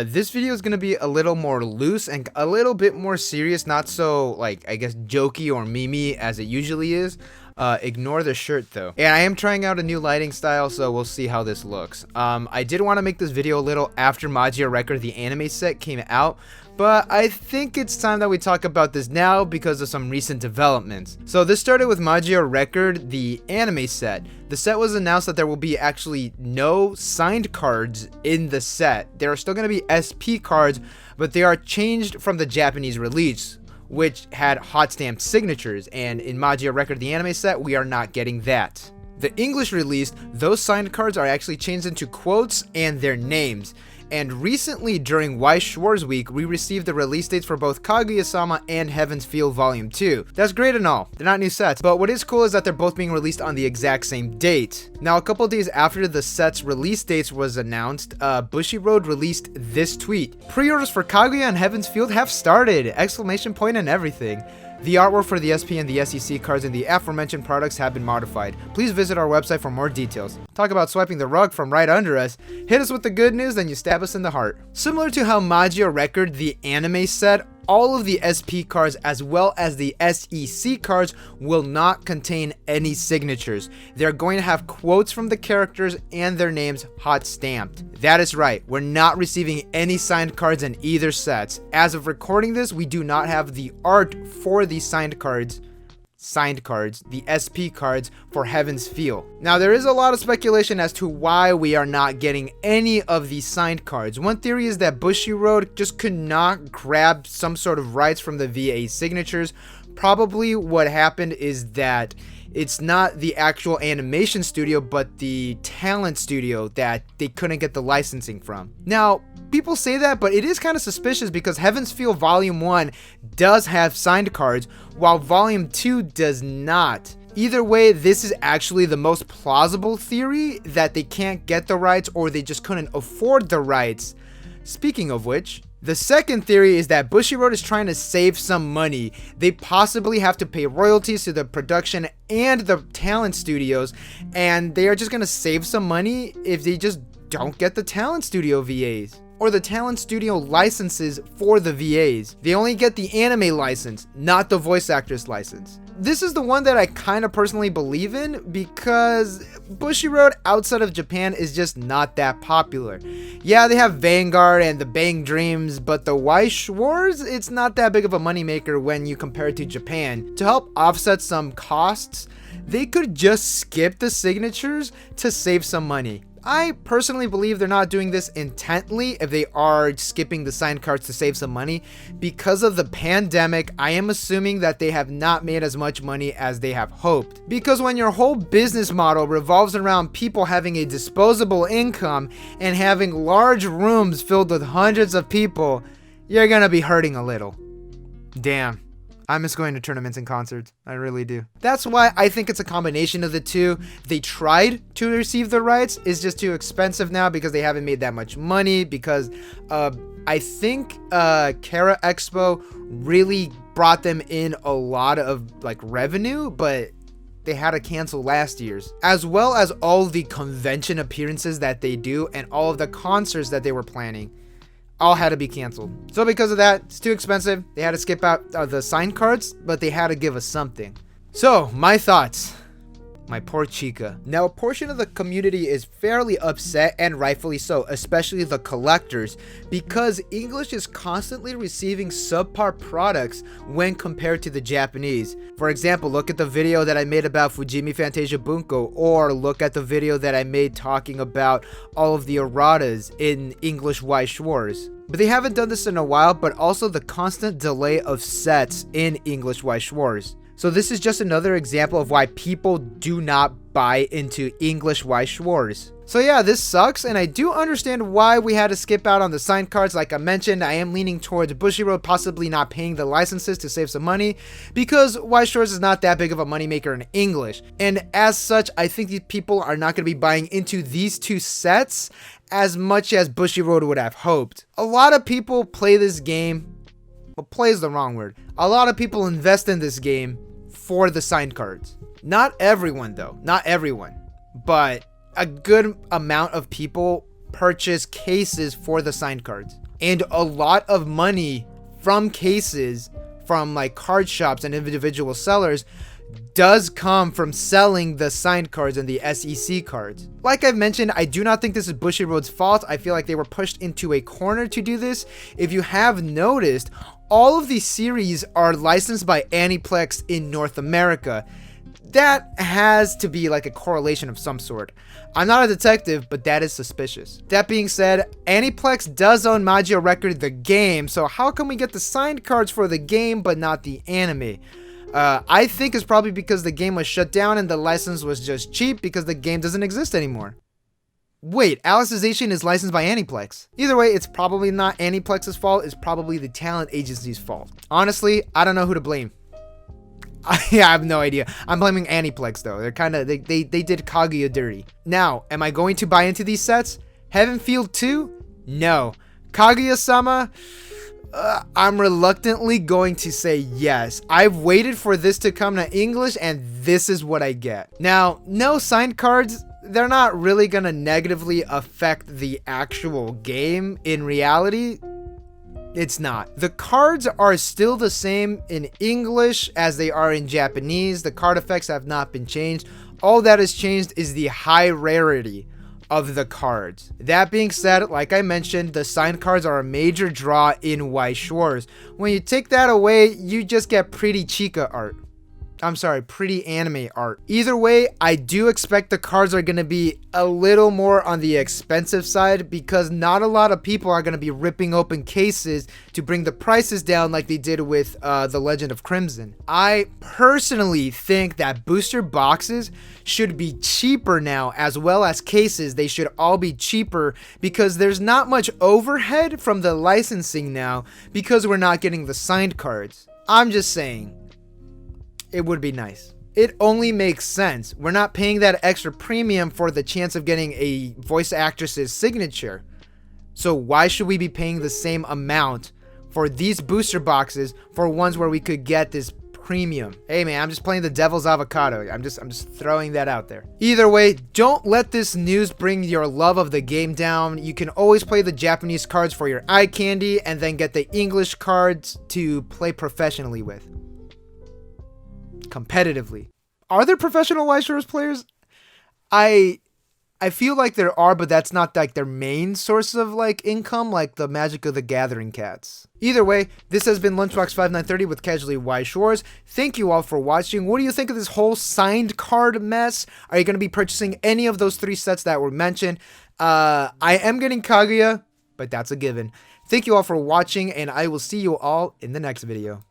This video is going to be a little more loose and a little bit more serious, not so, like, I guess, jokey or memey as it usually is. Ignore the shirt though. And I am trying out a new lighting style, so we'll see how this looks. I did want to make this video a little after Magia Record, the anime set, came out, but I think it's time that we talk about this now because of some recent developments. So this started with Magia Record, the anime set. The set was announced that there will be actually no signed cards in the set. There are still going to be SP cards, but they are changed from the Japanese release, which had hot stamped signatures, and in Magia Record, the anime set, we are not getting that. The English release, those signed cards are actually changed into quotes and their names. And recently, during Weiss Schwarz week, we received the release dates for both Kaguya Sama and Heaven's Feel Volume 2. That's great and all, they're not new sets, but what is cool is that they're both being released on the exact same date. Now, a couple days after the set's release dates was announced, Bushiroad released this tweet. Pre-orders for Kaguya and Heaven's Field have started! Exclamation point and everything. The artwork for the SP and the SEC cards in the aforementioned products have been modified. Please visit our website for more details. Talk about swiping the rug from right under us. Hit us with the good news, then you stab us in the heart. Similar to how Magia Record, the anime set, all of the SP cards as well as the SEC cards will not contain any signatures. They're going to have quotes from the characters and their names hot stamped. That is right, we're not receiving any signed cards in either sets. As of recording this, we do not have the art for the signed cards, the SP cards for Heaven's Feel. Now, there is a lot of speculation as to why we are not getting any of these signed cards. One theory is that Bushiroad just could not grab some sort of rights from the VA signatures. Probably what happened is that it's not the actual animation studio, but the talent studio that they couldn't get the licensing from. Now, people say that, but it is kind of suspicious because Heaven's Feel Volume 1 does have signed cards, while Volume 2 does not. Either way, this is actually the most plausible theory, that they can't get the rights or they just couldn't afford the rights. Speaking of which, the second theory is that Bushiroad is trying to save some money. They possibly have to pay royalties to the production and the talent studios, and they are just going to save some money if they just don't get the talent studio VAs. Or the talent studio licenses for the VAs. They only get the anime license, not the voice actress license. This is the one that I kind of personally believe in because Bushiroad outside of Japan is just not that popular. Yeah, they have Vanguard and the Bang Dreams, but the Weiss Schwarz, it's not that big of a moneymaker when you compare it to Japan. To help offset some costs, they could just skip the signatures to save some money. I personally believe they're not doing this intently if they are skipping the signed cards to save some money. Because of the pandemic, I am assuming that they have not made as much money as they have hoped. Because when your whole business model revolves around people having a disposable income and having large rooms filled with hundreds of people, you're gonna be hurting a little. Damn. I miss going to tournaments and concerts. I really do. That's why I think it's a combination of the two. They tried to receive the rights. It's just too expensive now because they haven't made that much money. Because I think Kara Expo really brought them in a lot of like revenue, but they had to cancel last year's, as well as all the convention appearances that they do and all of the concerts that they were planning. All had to be canceled. So because of that, it's too expensive. They had to skip out the signed cards, but they had to give us something. So, my thoughts. My poor chica. Now, a portion of the community is fairly upset, and rightfully so, especially the collectors, because English is constantly receiving subpar products when compared to the Japanese. For example, look at the video that I made about Fujimi Fantasia Bunko, or look at the video that I made talking about all of the erratas in English Weiss Schwarz. But they haven't done this in a while, but also the constant delay of sets in English Weiss Schwarz. So this is just another example of why people do not buy into English Weiss Schwarz. So yeah, this sucks, and I do understand why we had to skip out on the signed cards. Like I mentioned, I am leaning towards Bushiroad possibly not paying the licenses to save some money, because Weiss Schwarz is not that big of a moneymaker in English. And as such, I think these people are not going to be buying into these two sets as much as Bushiroad would have hoped. A lot of people play this game, well, play is the wrong word. A lot of people invest in this game for the signed cards. Not everyone though, not everyone, but a good amount of people purchase cases for the signed cards. And a lot of money from cases, from like card shops and individual sellers, does come from selling the signed cards and the SEC cards. Like I've mentioned, I do not think this is Bushiroad's fault. I feel like they were pushed into a corner to do this. If you have noticed, all of these series are licensed by Aniplex in North America. That has to be like a correlation of some sort. I'm not a detective, but that is suspicious. That being said, Aniplex does own Magia Record, the game, so how can we get the signed cards for the game but not the anime? I think it's probably because the game was shut down and the license was just cheap because the game doesn't exist anymore. Wait, Alicization is licensed by Aniplex. Either way, it's probably not Aniplex's fault, it's probably the talent agency's fault. Honestly, I don't know who to blame. I have no idea. I'm blaming Aniplex though. They're kind of, they did Kaguya dirty. Now, am I going to buy into these sets? Heaven Field 2? No. Kaguya Sama? I'm reluctantly going to say yes. I've waited for this to come to English and this is what I get. Now, no signed cards, they're not really gonna negatively affect the actual game in reality. It's not. The cards are still the same in English as they are in Japanese. The card effects have not been changed. All that has changed is the high rarity of the cards. That being said, like I mentioned, the signed cards are a major draw in Weiss Schwarz. When you take that away, you just get pretty chica art. I'm sorry, pretty anime art. Either way, I do expect the cards are going to be a little more on the expensive side because not a lot of people are going to be ripping open cases to bring the prices down like they did with The Legend of Crimson. I personally think that booster boxes should be cheaper now, as well as cases. They should all be cheaper because there's not much overhead from the licensing now because we're not getting the signed cards. I'm just saying. It would be nice. It only makes sense. We're not paying that extra premium for the chance of getting a voice actress's signature. So why should we be paying the same amount for these booster boxes for ones where we could get this premium? Hey man, I'm just playing the devil's avocado. I'm just throwing that out there. Either way, don't let this news bring your love of the game down. You can always play the Japanese cards for your eye candy and then get the English cards to play professionally with. Competitively. Are there professional Weiss Schwarz players? I feel like there are, but that's not like their main source of like income, like the Magic of the Gathering cats. Either way, this has been Lunchbox5930 with Casually Weiss Schwarz. Thank you all for watching. What do you think of this whole signed card mess? Are you going to be purchasing any of those 3 sets that were mentioned? I am getting Kaguya, but that's a given. Thank you all for watching, and I will see you all in the next video.